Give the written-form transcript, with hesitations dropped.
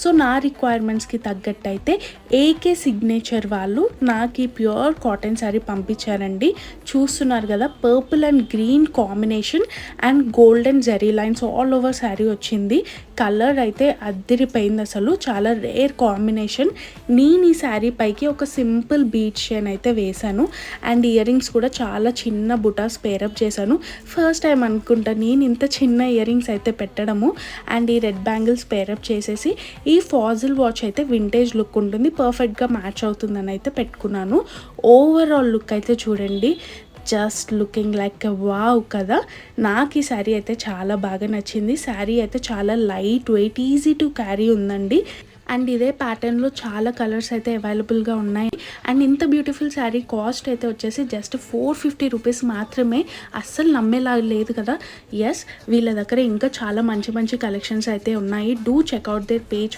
So నా రిక్వైర్మెంట్స్కి తగ్గట్టు అయితే ఏకే సిగ్నేచర్ వాళ్ళు నాకు ఈ ప్యూర్ కాటన్ శారీ పంపించారండి. చూస్తున్నారు కదా, purple and green combination and golden zari lines all over sari వచ్చింది. కలర్ అయితే అద్దిరిపోయింది, అసలు చాలా రేర్ కాంబినేషన్. నేను ఈ శారీ పైకి ఒక సింపుల్ బీట్ చైన్ అయితే వేశాను అండ్ ఇయర్ రింగ్స్ కూడా చాలా చిన్న బుటాస్ పేరప్ చేశాను. ఫస్ట్ టైం అనుకుంటా నేను ఇంత చిన్న ఇయర్ రింగ్స్ అయితే పెట్టడము. అండ్ ఈ రెడ్ బ్యాంగిల్స్ పేరప్ చేసేసి ఈ ఫాజిల్ వాచ్ అయితే వింటేజ్ లుక్ ఉంటుంది, పర్ఫెక్ట్గా మ్యాచ్ అవుతుందని అయితే పెట్టుకున్నాను. ఓవరాల్ లుక్ అయితే చూడండి, జస్ట్ లుకింగ్ లైక్ వావ్ కదా. నాకు ఈ శారీ అయితే చాలా బాగా నచ్చింది. శారీ అయితే చాలా light weight, easy to carry ఉందండి. అండ్ ఇదే ప్యాటర్న్లో చాలా కలర్స్ అయితే అవైలబుల్గా ఉన్నాయి. అండ్ ఇంత బ్యూటిఫుల్ శారీ కాస్ట్ అయితే వచ్చేసి జస్ట్ 450 రూపీస్ మాత్రమే. అస్సలు నమ్మేలా లేదు కదా. ఎస్, వీళ్ళ దగ్గర ఇంకా చాలా మంచి మంచి కలెక్షన్స్ అయితే ఉన్నాయి. Do check out their page.